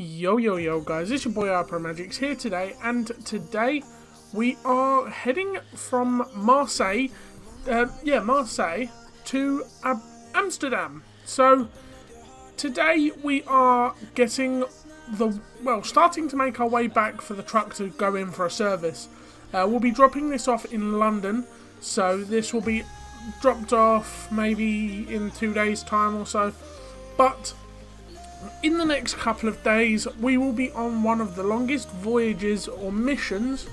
Yo guys, it's your boy Promods here today, and today we are heading from Marseille, Marseille to Amsterdam. So today we are starting to make our way back for the truck to go in for a service. We'll be dropping this off in London, so this will be dropped off maybe in 2 days time or so, but in the next couple of days we will be on one of the longest voyages or missions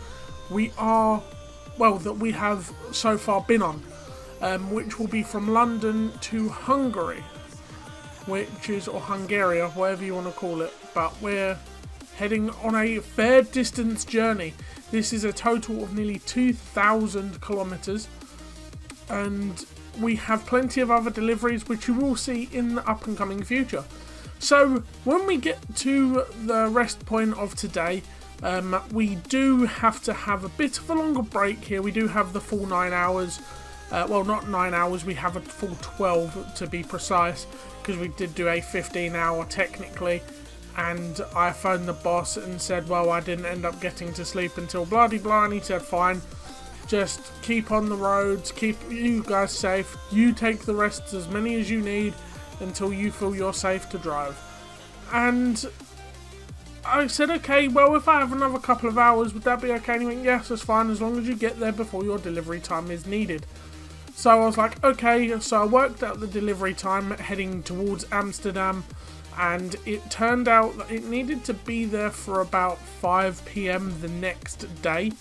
that we have so far been on, which will be from London to Hungary, or Hungary, whatever you want to call it, but we're heading on a fair distance journey. This is a total of nearly 2,000 kilometers, and we have plenty of other deliveries which you will see in the up and coming future. So when we get to the rest point of today, we do have to have a bit of a longer break here. We do have the full 9 hours, not 9 hours, we have a full 12 to be precise, because we did do a 15-hour technically, and I phoned the boss and said, well, I didn't end up getting to sleep until blah de blah, and he said fine, just keep on the roads, keep you guys safe, you take the rest, as many as you need, until you feel you're safe to drive. And I said, okay, well, if I have another couple of hours, would that be okay? And he went, yes, that's fine, as long as you get there before your delivery time is needed. So I was like, okay, so I worked out the delivery time heading towards Amsterdam, and it turned out that it needed to be there for about 5 PM the next day.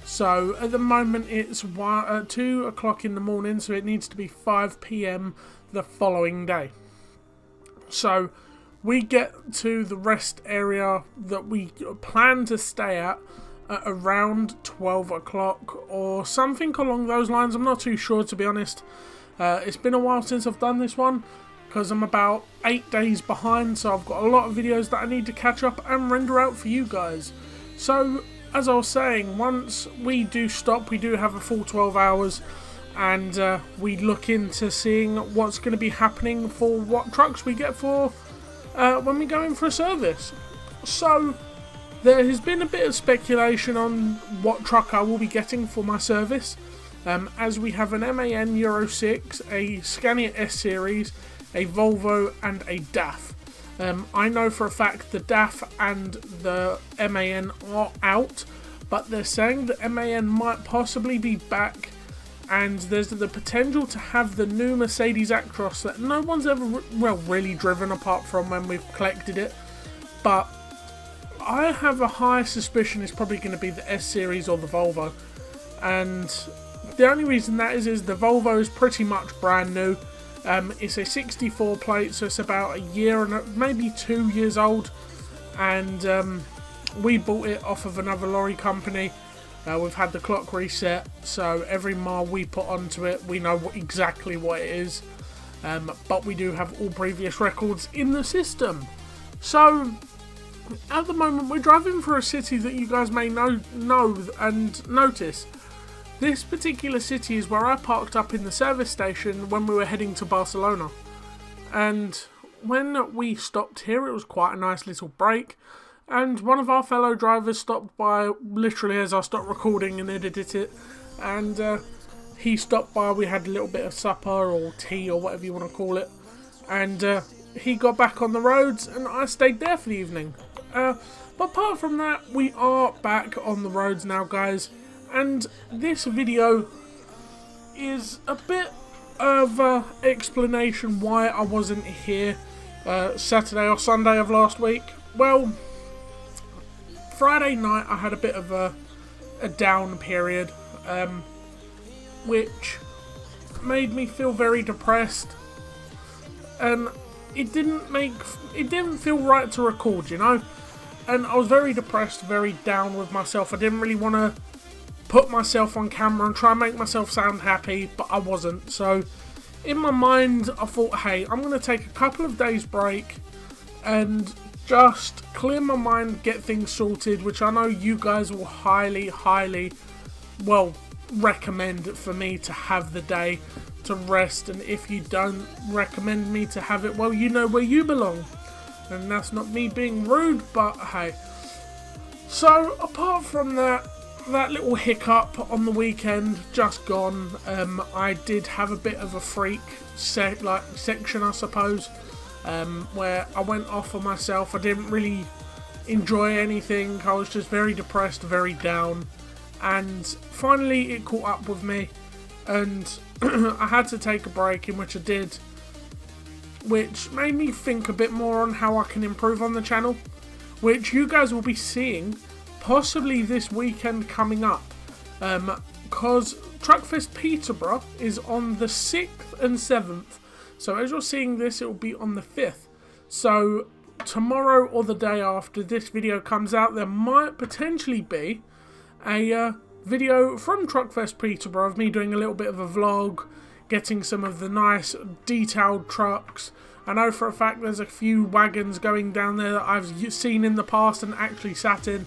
So at the moment it's 2 o'clock in the morning, so it needs to be 5 PM the following day. So we get to the rest area that we plan to stay at around 12 o'clock or something along those lines. I'm not too sure, to be honest. It's been a while since I've done this one, because I'm about 8 days behind, so I've got a lot of videos that I need to catch up and render out for you guys. So as I was saying, once we do stop, we do have a full 12 hours, and we look into seeing what's going to be happening for what trucks we get for when we go in for a service. So there has been a bit of speculation on what truck I will be getting for my service, as we have an MAN Euro 6, a Scania S Series, a Volvo and a DAF. I know for a fact the DAF and the MAN are out, but they're saying the MAN might possibly be back, and there's the potential to have the new Mercedes Actros that no one's ever really driven apart from when we've collected it, but I have a high suspicion it's probably going to be the S Series or the Volvo. And the only reason that is the Volvo is pretty much brand new. It's a 64 plate, so it's about a year and maybe 2 years old, and we bought it off of another lorry company. We've had the clock reset, so every mile we put onto it, we know exactly what it is, but we do have all previous records in the system. So at the moment we're driving for a city that you guys may know and notice. This particular city is where I parked up in the service station when we were heading to Barcelona, and when we stopped here it was quite a nice little break, and one of our fellow drivers stopped by literally as I stopped recording and edited it, and he stopped by. We had a little bit of supper or tea or whatever you want to call it, and he got back on the roads and I stayed there for the evening. But apart from that, we are back on the roads now, guys, and this video is a bit of explanation why I wasn't here Saturday or Sunday of last week. Well, Friday night I had a bit of a down period, which made me feel very depressed, and it didn't feel right to record, you know, and I was very depressed, very down with myself. I didn't really want to put myself on camera and try and make myself sound happy, but I wasn't. So in my mind I thought, hey, I'm going to take a couple of days break and just clear my mind, get things sorted, which I know you guys will highly recommend for me to have the day to rest, and if you don't recommend me to have it, well, you know where you belong. and that's not me being rude, but hey. So apart from that little hiccup on the weekend, just gone, I did have a bit of a freak section, I suppose, where I went off on myself. I didn't really enjoy anything. I was just very depressed, very down, and finally it caught up with me, and I had to take a break, in which I did, which made me think a bit more on how I can improve on the channel, which you guys will be seeing possibly this weekend coming up, because Truckfest Peterborough is on the 6th and 7th, so as you're seeing this, it will be on the 5th, so tomorrow or the day after this video comes out, there might potentially be a video from Truckfest Peterborough of me doing a little bit of a vlog, getting some of the nice detailed trucks. I know for a fact there's a few wagons going down there that I've seen in the past and actually sat in,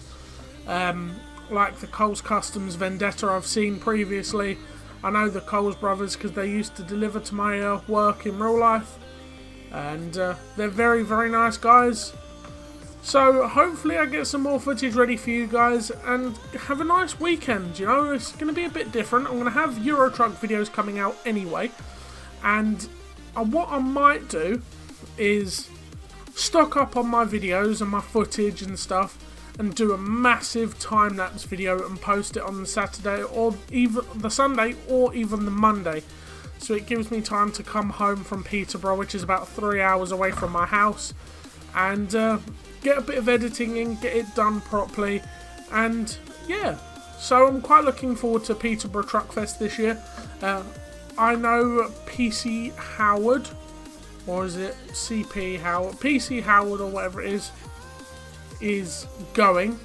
like the Coles Customs Vendetta I've seen previously. I know the Coles brothers because they used to deliver to my work in real life, and they're very, very nice guys. So hopefully I get some more footage ready for you guys and have a nice weekend. You know, it's going to be a bit different. I'm going to have Euro Truck videos coming out anyway, and what I might do is stock up on my videos and my footage and stuff, and do a massive time-lapse video and post it on the Saturday or even the Sunday or even the Monday, so it gives me time to come home from Peterborough, which is about 3 hours away from my house, and get a bit of editing in, get it done properly, and yeah, so I'm quite looking forward to Peterborough Truckfest this year. I know PC Howard, or is it CP Howard? PC Howard or whatever it is going,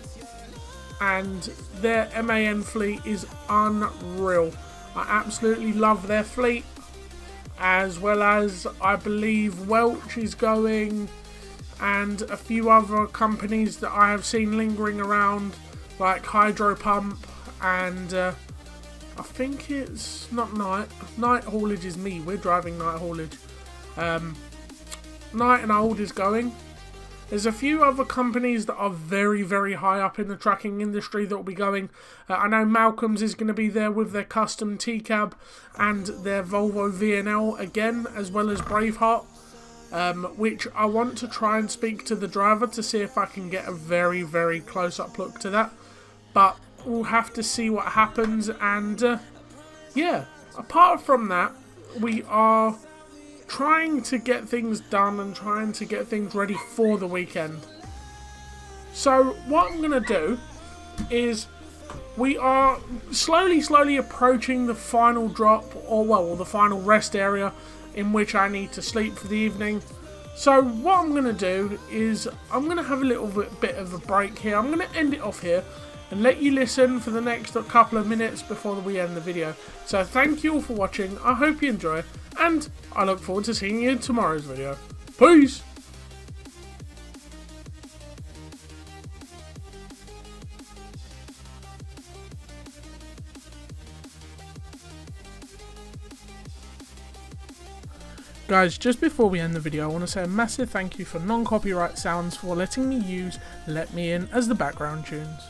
and their MAN fleet is unreal. I absolutely love their fleet, as well as I believe Welch is going, and a few other companies that I have seen lingering around, like Hydro Pump, and I think it's not Night Haulage is me, we're driving Night Haulage. Night and Old is going. There's a few other companies that are very, very high up in the trucking industry that will be going. I know Malcolm's is going to be there with their custom T-Cab and their Volvo VNL again, as well as Braveheart, which I want to try and speak to the driver to see if I can get a very, very close-up look to that. But we'll have to see what happens, and yeah, apart from that, we are trying to get things done and trying to get things ready for the weekend. So what I'm going to do is, we are slowly approaching the final drop, or well, the final rest area in which I need to sleep for the evening. So what I'm going to do is, I'm going to have a little bit of a break here. I'm going to end it off here and let you listen for the next couple of minutes before we end the video. So thank you all for watching, I hope you enjoy, and I look forward to seeing you in tomorrow's video. Peace! Guys, just before we end the video, I want to say a massive thank you for non-copyright sounds for letting me use Let Me In as the background tunes.